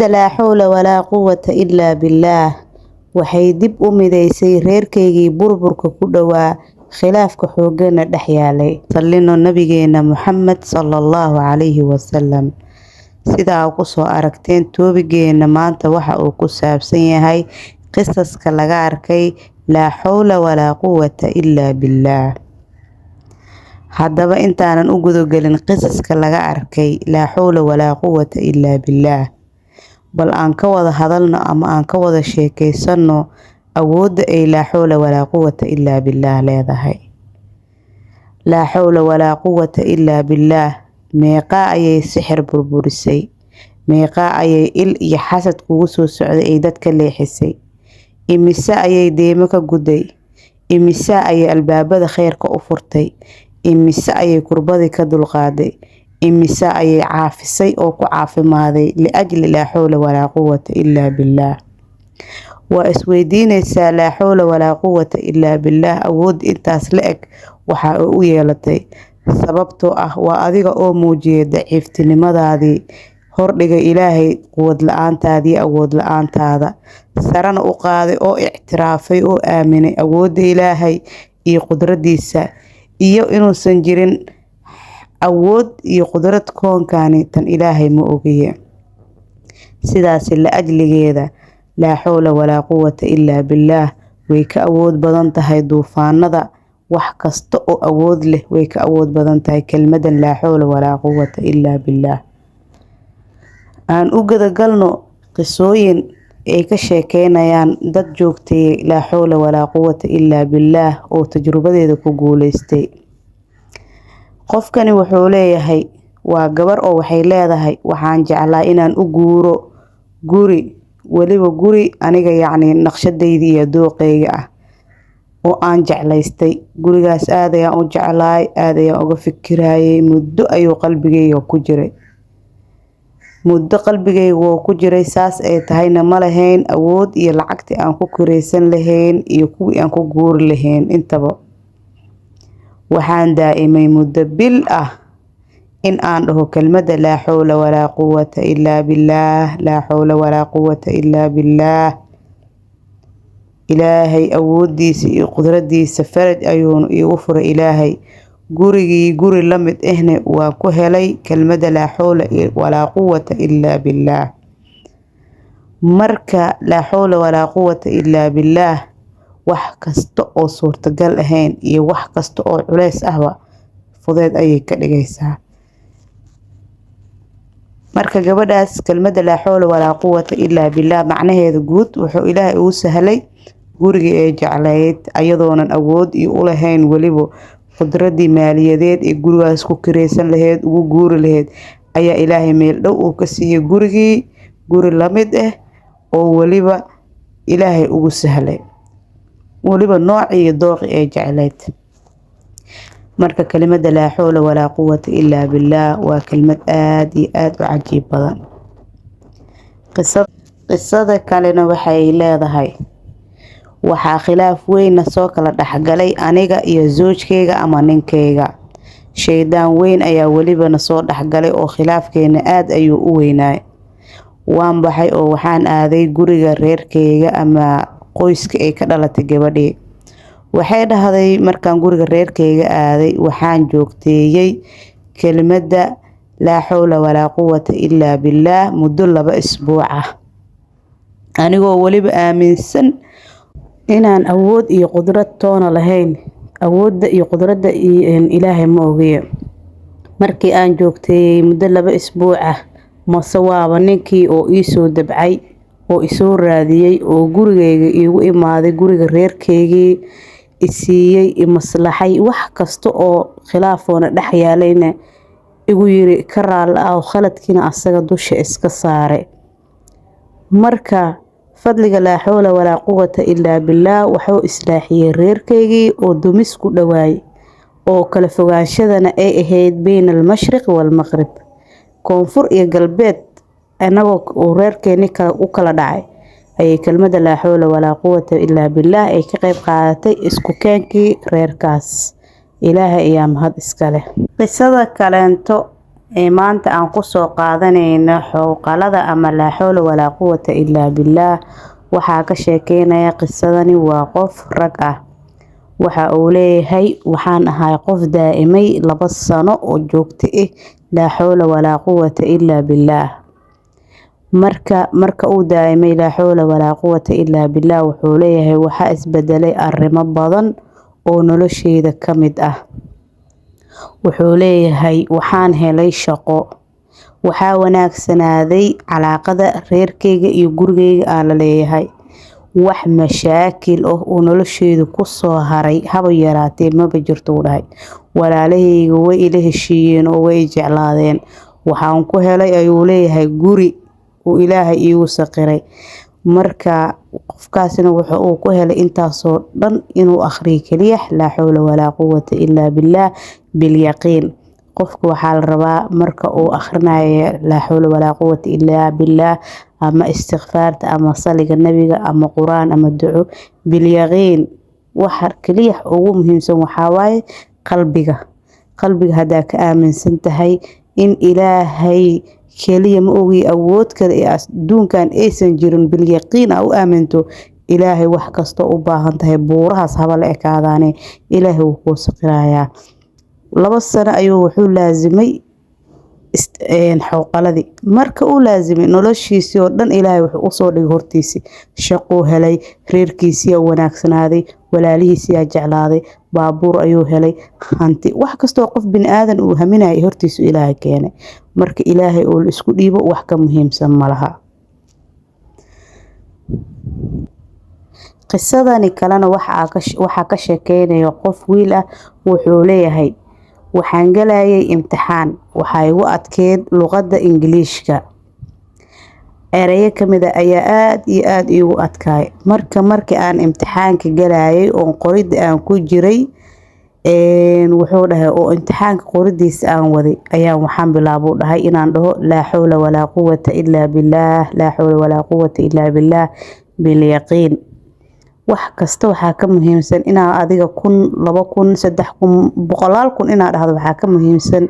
laa xawla walaa quwata illaa billaah waxay dib u midaysay reerkaygii burburka ku dhowaa khilaafka xoogana dhex yaalay. Sallino nabigeena Muhammad sallallahu calayhi wasallam. Sidaa ku soo aragteen toobigeena maanta waxa uu ku saabsan yahay qisaska laga arkay laa xawla walaa quwata illaa billaah. Haddaba intaanan u gudagelin qisaska laga arkay laa xawla walaa quwata illaa billaah, bal aan ka wada hadalno ama aan ka wada sheekaysano awoodda ay laa xawla walaa quwata illaa billaah leedahay. Laa xawla walaa quwata illaa billaah meeqa ayay sixir burburisay, meeqa ayay il iyo xasad kugu soo socday ay dadka leexisay, imise ayay deemo ka guday, imise ayay albaabada khayrka u furtay, imise ayay kurbadii ka dulqaaday, imise ayay caafisay oo ku caafimaaday liajli laa xawla walaa quwata illaa billaah. waa isweydiinaysaa laa xawla walaa quwata illaa billaah awood intaas la eg waxa ay u yeelatay, sababtoo ah waa adiga oo muujiyay daciiftinimadaadii, hordhigay Ilaahay quwad la'aantaadii awood la'aantaada, sarana u qaaday oo ictiraafay oo aaminay awoodda Ilaahay iyo qudradiisa, iyo inuusan jirin awood iyo qudrad koonkani tan Ilaahay ma ogiye. sidaas la ajligeeda laa xawla walaa quwata illaa billaah way ka awood badan tahay duufaanada. wax kasta oo awood leh way ka awood badan tahay kelmadan laa xawla walaa quwata illaa billaah. aan u gadagalno qisooyin ay ka sheekeynayaan dad joogtay laa xawla walaa quwata illaa billaah oo tajrubadeeda ku guuleystay. qofkani wuxuu leeyahay waa gabar oo waxay leedahay waxaan jeclaa inaan u guuro guri, waliba guri aniga naqshadayda iyo dooqeyga ah oo aan jeclaystay. gurigaas aad ayaan u jeclaay, aad ayaan uga fikirayay, muddo ayuu qalbigayga ku jiray. saas ay tahayna ma lahayn awood iyo lacagtii aan ku kiraysan lahayn iyo kuwii aan ku guuri lahayn intaba. waxaan daa'imay muddo bil ah in aan dhaho kelmadda laa xawla walaa quwata illaa billaah, laa xawla walaa quwata illaa billaah. Ilaahay awoodiisa iyo qudradiisa faraj ayuunu iigu furay Ilaahay. gurigii guri la mid ahna waa ku helay kelmadda laa xawla walaa quwata illaa billaah. marka laa xawla walaa quwata illaa billaah wax kasta oo suurtagal ahayn iyo wax kasta oo culays ahba fudeed ayay ka dhigaysaa. marka gabadhaas kelmadda laa xawla walaa quwata illaa billaah macnaheedu guud wuxuu Ilaahay ugu sahlay gurigii ay jeclayd ayadoonan awood iyo u lahayn waliba qudradii maaliyadeed ee gurigaas ku kiraysan lahayd ugu guuri lahayd ayaa Ilaahay meel dhow uu ka siiyay gurigii guri la mid ah oo waliba Ilaahay ugu sahlay waliba noocii iyo dooqii ay jeclayd. marka kelmadda laa xawla walaa quwata illaa billaah waa kelmad aad iyo aad u cajiib badan. qisada kalena waxay leedahay waxaa khilaaf weyn soo kala dhaxgalay aniga iyo zoojkeyga ama ninkeyga. shaydaan weyn ayaa walibana soo dhaxgalay oo khilaafkeena aad ayuu u weynaay. waan baxay oo waxaan aaday guriga reerkeyga ama qoyska ay ka dhalatay gabadhii. waxay dhahday markaan guriga reerkeyga aaday waxaan joogteeyay kelmadda laa xawla walaa quwata illaa billaah muddo 2 isbuuc ah, anigoo waliba aaminsan inaan awood iyo qudrad toona lahayn. awoodda iyo qudradda Ilaahay ma ogiye. markii aan joogteeyay muddo 2 isbuuc ah mase waaba ninkii oo ii soo dabcay oo isoo raadiyay oo gurigeyga iigu imaaday, guriga reerkeygii isiiyay, imaslaxay, wax kasta oo khilaafoona dhex yaalayna igu yiri ka raali ah oo khaladkiina asaga dusha iska saaray. marka fadliga laa xawla walaa quwata illaa billaah wuxuu islaaxiyay reerkeygii oo dumis ku dhawaay oo kala fogaanshadana ay ahayd bayna al-mashriq wal-maghrib, koonfur iyo galbeed anagoo reerkeeni u kala dhacay ayay kelmadda laa xawla walaa quwata illaa billaah ay ka qayb qaadatay isku keenkii reerkaas. Ilaahay ayaa mahad iska leh. qisada kaleento maanta aan ku soo qaadanayno xowqalada ama laa xawla walaa quwata illaa billaah. waxaa ka sheekeynaya qisadani waa qof rag ah. waxa uu leeyahay waxaan ahay qof daa'imay 2 sano oo joogto ah laa xawla walaa quwata illaa billaah. marka uu daa'imay laa xawla walaa quwata illaa billaah wuxuu leeyahay waxa isbedelay arrimo badan oo nolosheyda ka mid ah. wuxuu leeyahay waxaan helay shaqo, waxaa wanaagsanaaday calaaqada reerkeyga iyo gurigeyga aan la leeyahay. wax mashaakil oo nolosheyda ku soo haray haba yaraatee maba jirto u dhahay. walaalaheyga way ila heshiiyeen oo way jeclaadeen. waxaan ku helay ayuu leeyahay guri uu ilaahay iigu saqiray. marka qofkaasina wuxuu uu ku helay intaasoo dhan inuu akhriyo kaliya laa xawla walaa quwata illaa billaah bilyaqiin. qofka waxaa la rabaa marka uu akhrinayo laa xawla walaa quwata illaa billaah ama istighfaarta ama saliga nabiga ama quraan ama duco bilyaqiin. waxa kaliya ugu muhiimsan waxaa waaye qalbiga hadaa ka aaminsan tahay in ilaahay kaliya ma ogi awood kale ee adduunkan aysan jirin bilyaqiin u aaminto ilaahay wax kasto u baahan tahay buurahaas haba la ekaadaane ilaahay wuu kuu saqirayaa. 2 sano ayuu wuxuu laazimay xowqaladii. marka uu laazimay noloshiisii oo dhan ilaahay wuxuu u soo dhigay hortiisii. shaquu helay, reerkiisii wanaagsanaaday, walaalihiisii jeclaaday, baabuur ayuu helay, hanti wax kasto qof bini aadan uu haminayay hortiisu ilaahay keenay. marka ilaahay oo isku dhiibo wax ka muhiimsan malaha. qisadani kalena waxa ka sheekeynaya qof wiil ah. wuxuu leeyahay waxaan galayay imtixaan, waxa igu adkeyd luqadda Ingiriiska. erayo kamid ah ayaa aad iyo aad iigu adkaay. markii aan imtixaanka galayay oo qorida aan ku jiray wuxuu dhahay oo imtixaanka qoridiisa aan waday ayaa waxaan bilaabo dhahay inaan dhaho laa xawla walaa quwata illaa billaah, laa xawla walaa quwata illaa billaah bilyaqiin. wax kasta waxaa ka muhiimsan inaad adiga 1,000, 2,000, 3,000, 100,000 inaad dhahdo waxaa ka muhiimsan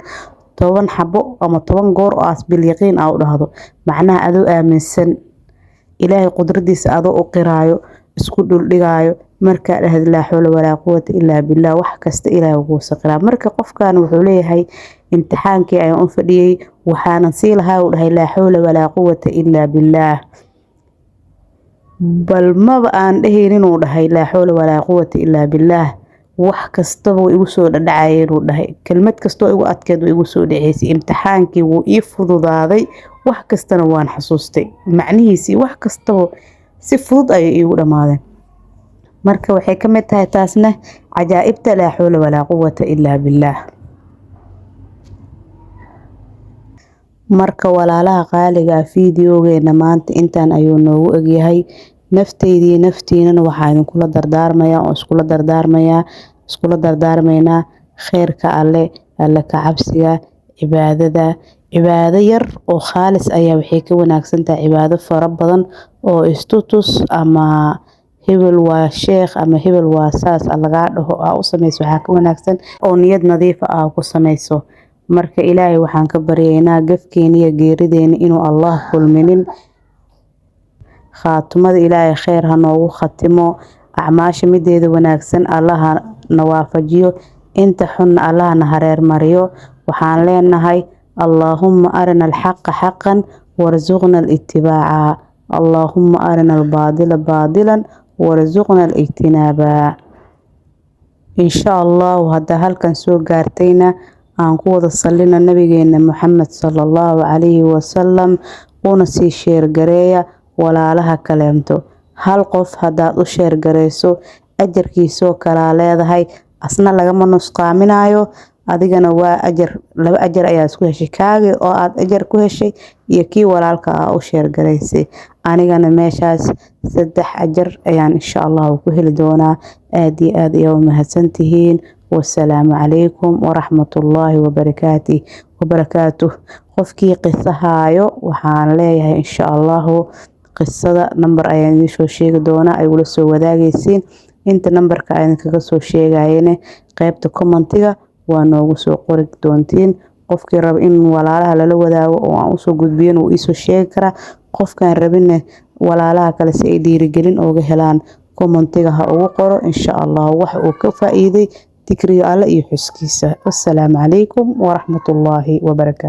10 xabo ama 10 goor oo aas bilyaqiin u dhahdo. macnaha adoo aaminsan ilaahay qudradiisa adoo u qiraayo isku dhul dhigaayo marka dhahdo laa xawla walaa quwata illaa billaah wax kasta ilaahay wuu saqiraa. marka qofkan wuxuu leeyahay imtixaankii ayaan u fadhiyay waxaan sii lahaa u dhahay laa xawla walaa quwata illaa billaah. bal maba aan dhahaynin uu dhahay laa xawla walaa quwata illaa billaah. wax kastaba igu soo dhacayeen uu dhahay. kelmad kasto igu adkeed igu soo dhaceysay. imtixaankii wuu ii fududaaday wax kastana waan xasuustay macnihiisii wax kastaba si fudud ay iigu dhamaadeen. marka waxay ka mid tahay taasna cajaa'ibta laa xawla walaa quwata illaa billaah. marka walaalaha qaaliga fiidiyogeena maanta intaan ayuu noogu egyahay. nafteydii naftiinana waxaa idinkula dardaarmayaa oo iskula dardaarmaynaa khayrka alle ka cabsiga, cibaado yar oo khaalis ayaa waxay ka wanaagsan tahay cibaado fara badan oo istutus ama hebel waa sheekh ama hebel waa saas laga dhaho u samayso. waxaa ka wanaagsan oo niyad nadiif ah ku samayso. marka ilaahay waxaan ka baryaynaa gafkeena iyo geerideena inuu Allah kulminin. khaatumada ilaahay khayr ha noogu khatimo. acmaasha mideeda wanaagsan Allah na waafajiyo, inta xun Allah na hareer mariyo. waxaan leenahay Allahumma arina al-haqqa haqqan warzuqna al-ittibaa'a. Allahumma arina al-baadila baadilan warzuqna al-ijtinaaba. insha Allah hadda halkan soo gaartayna aan ku wada salina nabigeena Muhammad sallallahu alayhi wa sallam una sii sheer gareeya walaalaha kaleemto. hal qof hadaad u sheer gareyso ajarkiisoo kala leedahay asna lagama nusqaaminayo. adigana waa ajar 2 ajar ayaa isku heshay kaagi oo aad ajar ku heshay iyo kii walaalka ah u sheer gareysay. anigana meeshaas 3 ajar ayaan insha Allah ku heli doonaa. aad iyo aad ayaa u mahadsantihiin. والسلام عليكم ورحمة الله وبركاته. qofkii qiso haayo waxaan leeyahay insha Allah qisada number ayaan idin soo sheegi doonaa ay wala soo wadaagaysiin. inta numberka ayaan kaga soo sheegayeen qaybta commentiga waa noogu soo qori doontiin. qofkii raba in walaalaha lala wadaago oo aan usoo gudbiyin wuu isoo sheegi karaa. qofkaan rabina walaalaha kale si ay dhiirigelin uga helaan commentiga ha ugu qoro insha Allah wax uu ka faa'iiday ذكري الله يحسكيسه. والسلام عليكم ورحمة الله وبركاته.